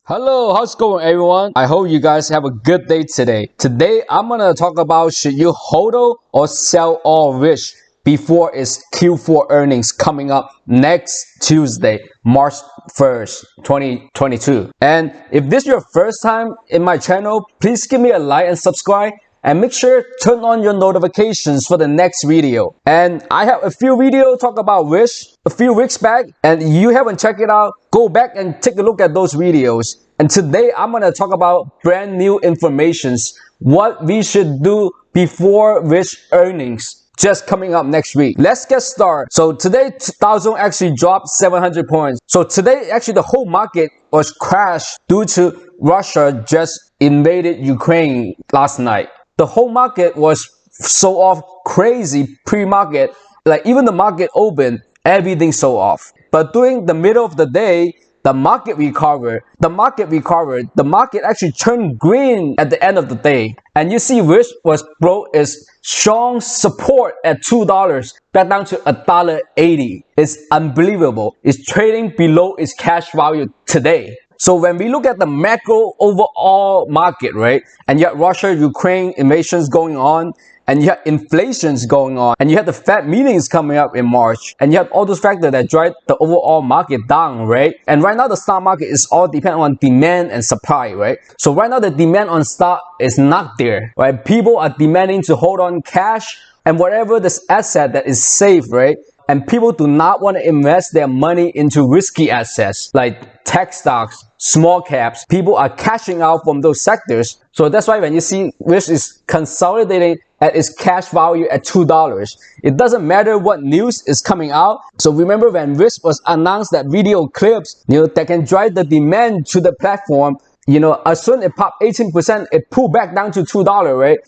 Hello, how's it going everyone? I hope you guys have a good day today. Today I'm gonna talk about should you hodl or sell all Wish before its Q4 earnings coming up next Tuesday, March 1st, 2022. And if this is your first time in my channel, please give me a like and subscribe. And make sure turn on your notifications for the next video. And I have a few videos talk about Wish a few weeks back, and you haven't checked it out, go back and take a look at those videos. And today I'm gonna talk about brand new informations, what we should do before Wish earnings just coming up next week. Let's get started. So today Dow Jones actually dropped 700 points. So today actually the whole market was crashed due to Russia just invaded Ukraine last night. The whole market was so off crazy pre-market, like even the market opened, everything so off. But during the middle of the day, the market recovered. The market actually turned green at the end of the day. And you see Wish was broke its strong support at $2 back down to $1.80. It's unbelievable. It's trading below its cash value today. So when we look at the macro overall market, right, and you have Russia-Ukraine invasions going on, and you have inflations going on, and you have the Fed meetings coming up in March, and you have all those factors that drive the overall market down, right? And right now the stock market is all dependent on demand and supply, right? So right now the demand on stock is not there, right? People are demanding to hold on cash and whatever this asset that is safe, right? And people do not want to invest their money into risky assets like tech stocks, small caps. People are cashing out from those sectors. So that's why when you see Wish is consolidating at its cash value at $2, it doesn't matter what news is coming out. So remember when Wish was announced that video clips, that can drive the demand to the platform, as soon as it popped 18%, it pulled back down to $2, right?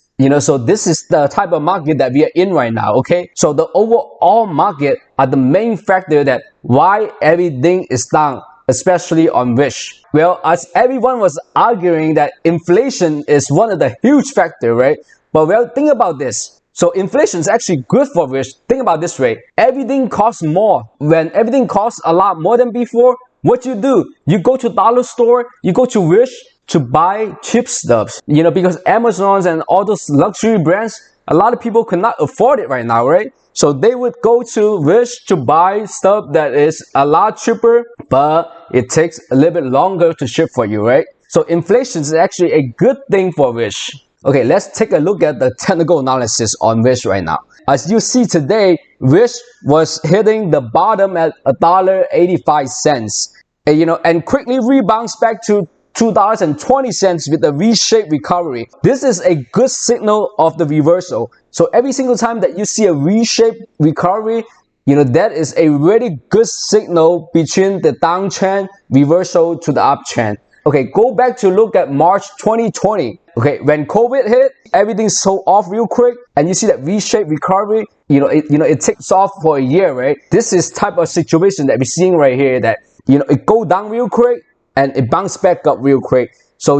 So this is the type of market that we are in right now, okay? So the overall market are the main factor that why everything is down, especially on Wish. Well, as everyone was arguing that inflation is one of the huge factor, right? But well, think about this. So inflation is actually good for Wish. Think about this way. Everything costs more. When everything costs a lot more than before, what you do? You go to dollar store, you go to Wish to buy cheap stuff. Because Amazon and all those luxury brands, a lot of people cannot afford it right now, right? So they would go to Wish to buy stuff that is a lot cheaper, but it takes a little bit longer to ship for you, right? So inflation is actually a good thing for Wish. Okay, let's take a look at the technical analysis on Wish right now. As you see today, Wish was hitting the bottom at $1.85, and quickly rebounds back to $2.20 with a V-shaped recovery. This is a good signal of the reversal. So every single time that you see a V-shaped recovery, that is a really good signal between the downtrend reversal to the uptrend. Okay, go back to look at March 2020. Okay, when COVID hit, everything's so off real quick, and you see that V-shaped recovery, it takes off for a year, right? This is type of situation that we're seeing right here, that it go down real quick and it bounce back up real quick. So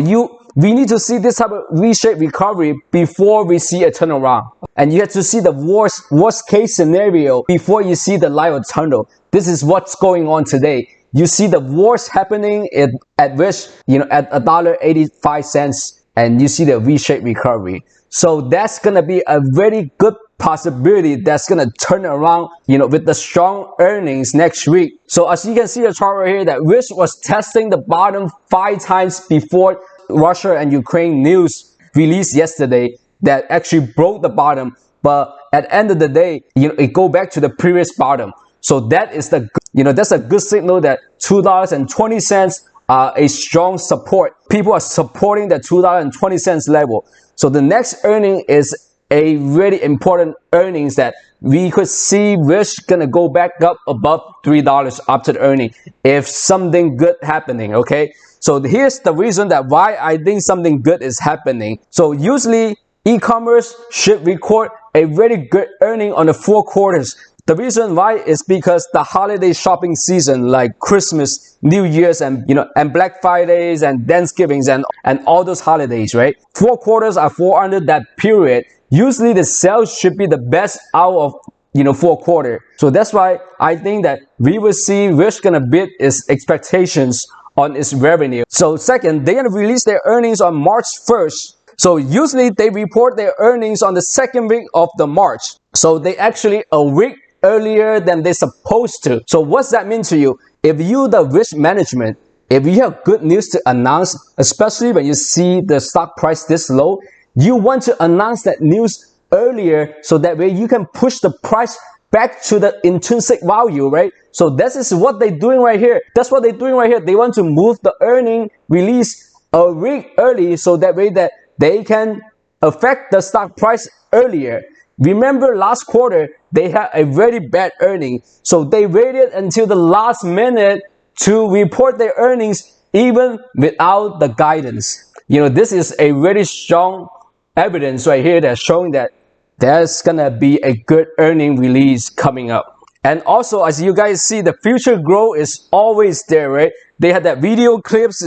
we need to see this type of V-shaped recovery before we see a turnaround. And you have to see the worst case scenario before you see the light of tunnel. This is what's going on today. You see the worst happening at Wish, at $1.85, and you see the V-shaped recovery. So that's gonna be a very good possibility that's gonna turn around, with the strong earnings next week. So as you can see the chart right here, that Wish was testing the bottom 5 times before Russia and Ukraine news released yesterday that actually broke the bottom. But at the end of the day, it go back to the previous bottom. So that is that's a good signal that $2.20 are a strong support. People are supporting the $2.20 level. So the next earning is a really important earnings that we could see Wish gonna go back up above $3 after the earning if something good happening, okay? So here's the reason that why I think something good is happening. So usually e-commerce should record a very good earning on the 4 quarters. The reason why is because the holiday shopping season like Christmas, New Year's, and and Black Fridays and Thanksgivings and all those holidays, right? 4 quarters are fall under that period. Usually the sales should be the best out of 4 quarter. So that's why I think that we will see Wish gonna beat its expectations on its revenue. So second, they're going to release their earnings on March 1st. So usually they report their earnings on the second week of the March. So they actually a week earlier than they're supposed to. So what's that mean to you? If you the risk management, if you have good news to announce, especially when you see the stock price this low, you want to announce that news earlier so that way you can push the price back to the intrinsic value, right? So this is what they're doing right here. That's what they're doing right here. They want to move the earning release a week early so that way that they can affect the stock price earlier. Remember last quarter, they had a very bad earning. So they waited until the last minute to report their earnings even without the guidance. You know, this is a very strong evidence right here that's showing that there's gonna be a good earning release coming up. And also, as you guys see, the future growth is always there, right? They had that video clips,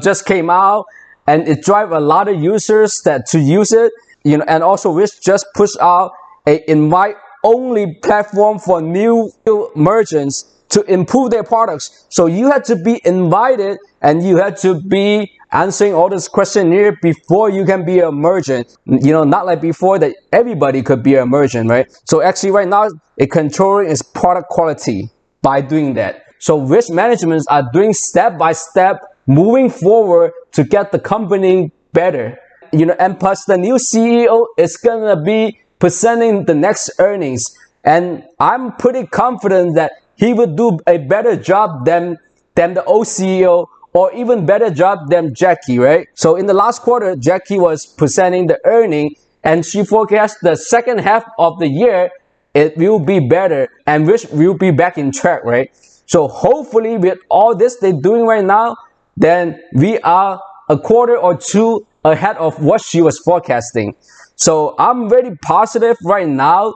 just came out, and it drive a lot of users to use it. And also Wish just pushed out a invite-only platform for new merchants to improve their products. So you had to be invited and you had to be answering all this questionnaire before you can be a merchant. Not like before that everybody could be a merchant, right? So actually right now, it controlling its product quality by doing that. So risk managements are doing step by step, moving forward to get the company better. And plus the new CEO is gonna be presenting the next earnings. And I'm pretty confident that he would do a better job than the old CEO, or even better job than Jackie, right? So in the last quarter, Jackie was presenting the earning, and she forecast the second half of the year, it will be better, and which will be back in track, right? So hopefully with all this they're doing right now, then we are a quarter or two ahead of what she was forecasting. So I'm very positive right now,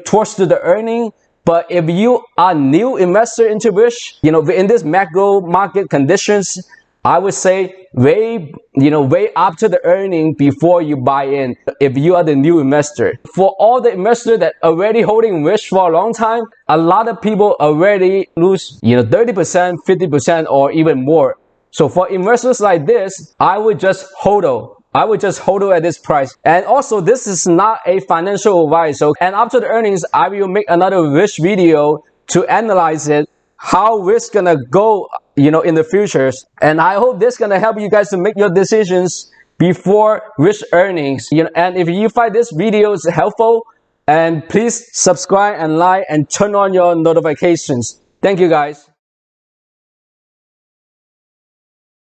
towards to the earning. But if you are new investor into Wish, in this macro market conditions, I would say wait up to the earning before you buy in if you are the new investor. For all the investors that already holding Wish for a long time, a lot of people already lose 30%, 50% or even more. So for investors like this, I would just hodl. I would just hodl at this price. And also, this is not a financial advice. And after the earnings, I will make another Wish video to analyze it, how Wish gonna go, in the futures. And I hope this gonna help you guys to make your decisions before Wish earnings. And if you find this video is helpful, and please subscribe and like and turn on your notifications. Thank you guys.